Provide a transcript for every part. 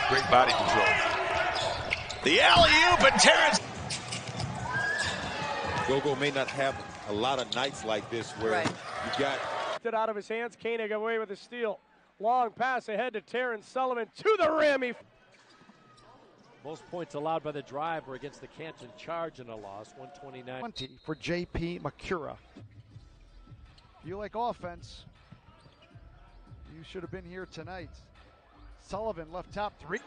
Great body control. The alley-oop, and Taren. Gogo may not have a lot of nights like this where you got it out of his hands. Koenig away with a steal. Long pass ahead to Taren Sullivan to the rim. Most points allowed by the drive were against the Canton Charge in a loss, 129-20 for J.P. Makura. If you like offense, you should have been here tonight. Sullivan left top three.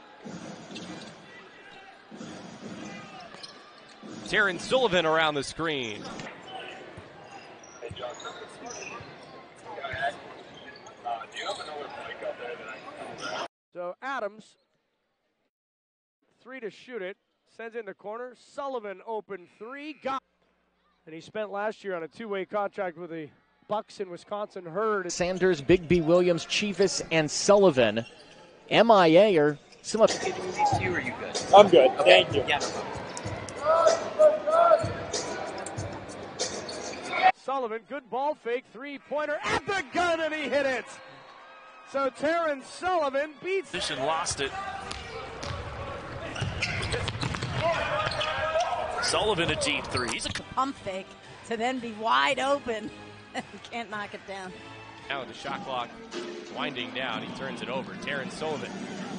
Taren Sullivan around the screen. So Adams, 3 to shoot it, sends it in the corner. Sullivan open 3, got. And he spent last year on a 2-way contract with the Bucks in Wisconsin Herd. Sanders, Bigby, Williams, Chivas, and Sullivan. MIA or some of. Are you good? I'm good. Okay. Thank you. Yeah. Sullivan, good ball fake, 3-pointer at the gun, and he hit it. So Taren Sullivan beats. Lost it. Sullivan a deep 3. He's a pump fake to then be wide open. You can't knock it down. Now the shot clock winding down, he turns it over. Taren Sullivan.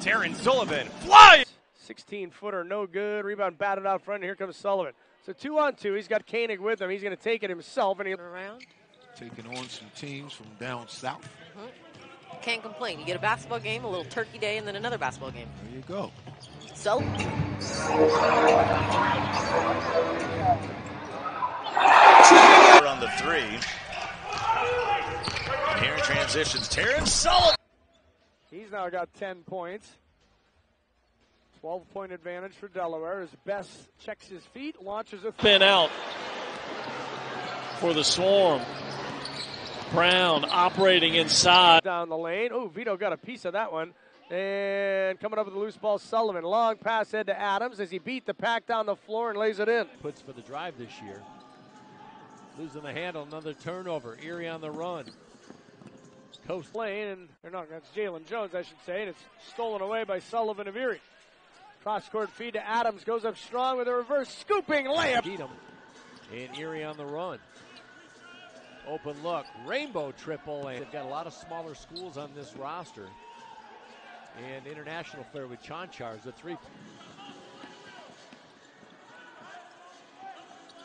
Taren Sullivan flies! 16-footer, no good. Rebound batted out front, and here comes Sullivan. So 2-on-2, he's got Koenig with him. He's going to take it himself, and he'll around. taking on some teams from down south. Can't complain. You get a basketball game, a little turkey day, and then another basketball game. There you go. So. on the 3. And here in transitions, Taren Sullivan. He's now got 10 points. 12-point advantage for Delaware. As Best checks his feet, launches a spin out for the Swarm. Brown operating inside. Down the lane. Oh, Vito got a piece of that one. And coming up with the loose ball, Sullivan. Long pass head to Adams as he beat the pack down the floor and lays it in. Puts for the drive this year. Losing the handle, another turnover. Erie on the run. Coast lane, and they're not. That's Jalen Jones, I should say. And it's stolen away by Sullivan of Erie. Cross-court feed to Adams. Goes up strong with a reverse scooping layup. Beat him. And Erie on the run. Open look. Rainbow triple. And they've got a lot of smaller schools on this roster. And international flair with Chanchar's a 3.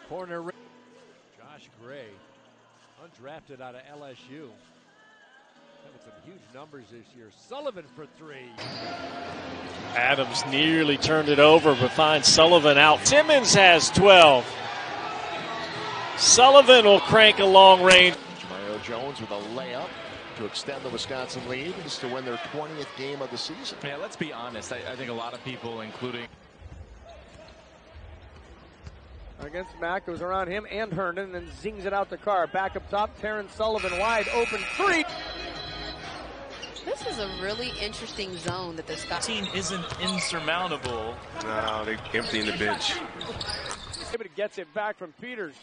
Corner. Josh Gray, undrafted out of LSU. Having some huge numbers this year. Sullivan for 3. Adams nearly turned it over, but finds Sullivan out. Simmons has 12. Sullivan will crank a long range. Mario Jones with a layup to extend the Wisconsin lead is to win their 20th game of the season. Yeah, let's be honest. I think a lot of people, including against Mack, goes around him and Herndon, and then zings it out the car. Back up top, Taren Sullivan wide open 3. This is a really interesting zone that this team isn't insurmountable. No, they're emptying the bench. But gets it back from Peters.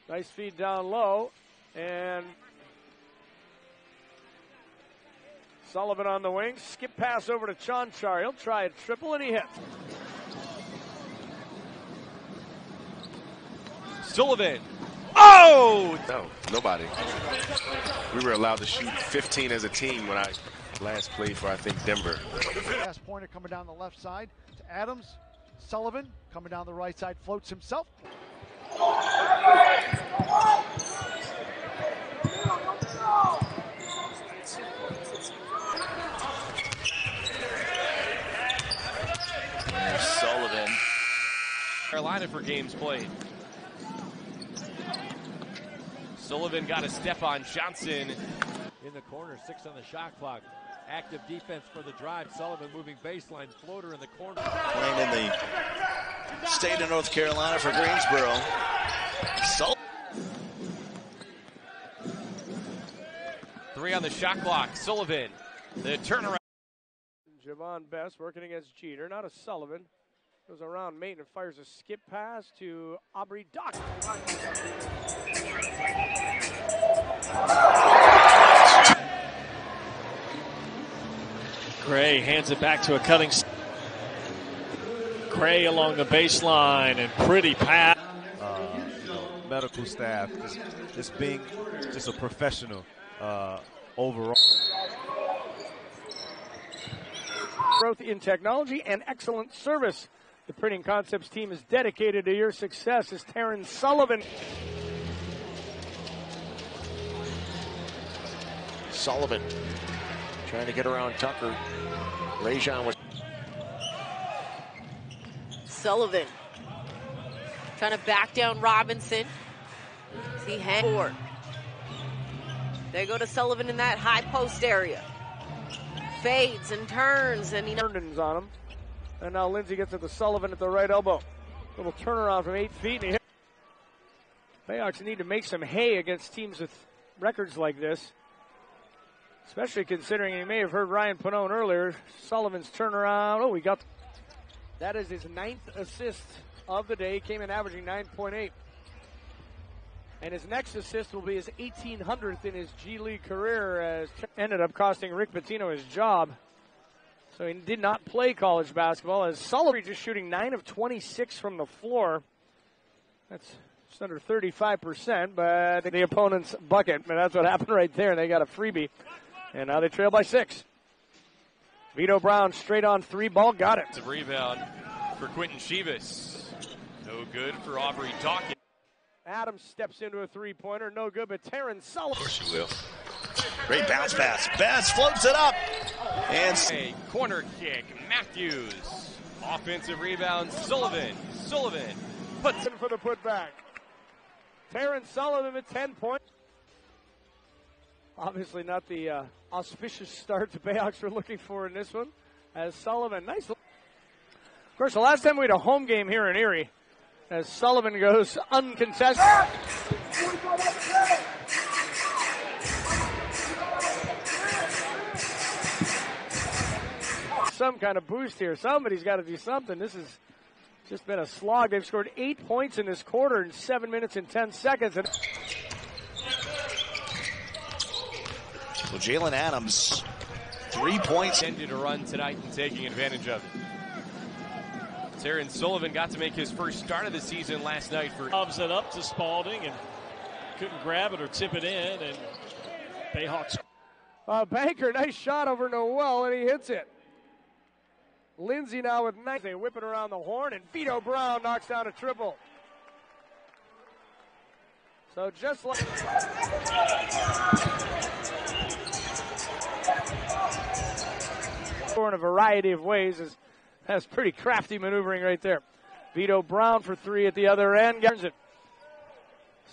Nice feed down low, and Sullivan on the wing. Skip pass over to Chanchar. He'll try a triple, and he hits. Sullivan. Oh! No, nobody. We were allowed to shoot 15 as a team when I last played for, I think, Denver. Last pointer coming down the left side to Adams. Sullivan coming down the right side, floats himself. Sullivan. Carolina for games played. Sullivan got a step on Johnson. In the corner, 6 on the shot clock. Active defense for the drive. Sullivan moving baseline, floater in the corner. Playing in the state of North Carolina for Greensboro. Sullivan. 3 on the shot clock. Sullivan, the turnaround. Javon Best working against Jeter, not a Sullivan. Goes around Mate and fires a skip pass to Aubrey Dock. Gray Cray hands it back to a cutting. Cray along the baseline and pretty pass. Medical staff just being just a professional overall. Growth in technology and excellent service. The Printing Concepts team is dedicated to your success. As Taren Sullivan. Sullivan trying to get around Tucker. Rajon was. Sullivan trying to back down Robinson. He hangs forward. They go to Sullivan in that high post area. Fades and turns, and he Herndon's on him. And now Lindsay gets it to Sullivan at the right elbow. Little turnaround from 8 feet. And he hit. Bayhawks need to make some hay against teams with records like this. Especially considering you may have heard Ryan Pannone earlier. Sullivan's turnaround. Oh, he got. That is his 9th assist of the day. He came in averaging 9.8. And his next assist will be his 1800th in his G League career, as ended up costing Rick Pitino his job. So he did not play college basketball, as Sullivan just shooting 9 of 26 from the floor. That's just under 35%, but the opponent's bucket. And that's what happened right there. They got a freebie. And now they trail by 6. Vito Brown straight on 3 ball, got it. It's a rebound for Quentin Shivas. No good for Aubrey Dawkins. Adams steps into a 3-pointer, no good, but Taren Sullivan. Of course you will. Great bounce pass. Bass floats it up. And a corner kick, Matthews. Offensive rebound, Sullivan. Sullivan puts in for the putback. Taren Sullivan with 10 points. Obviously not the auspicious start the Bayhawks were looking for in this one. As Sullivan, nice. Of course, the last time we had a home game here in Erie, as Sullivan goes uncontested. Some kind of boost here. Somebody's got to do something. This has just been a slog. They've scored 8 points in this quarter in 7 minutes and 10 seconds. And so Jalen Adams, 3 points. Ended a run tonight and taking advantage of it. Taren Sullivan got to make his first start of the season last night for. Loves it up to Spalding and couldn't grab it or tip it in, and Bayhawks. Banker, nice shot over Noel, and he hits it. Lindsay now with 9. They whip it around the horn, and Vito Brown knocks down a triple. So just like. In a variety of ways is. That's pretty crafty maneuvering right there. Vito Brown for 3 at the other end. Gets it.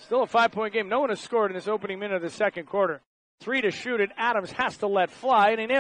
Still a 5-point game. No one has scored in this opening minute of the second quarter. 3 to shoot it. Adams has to let fly, and he nails it.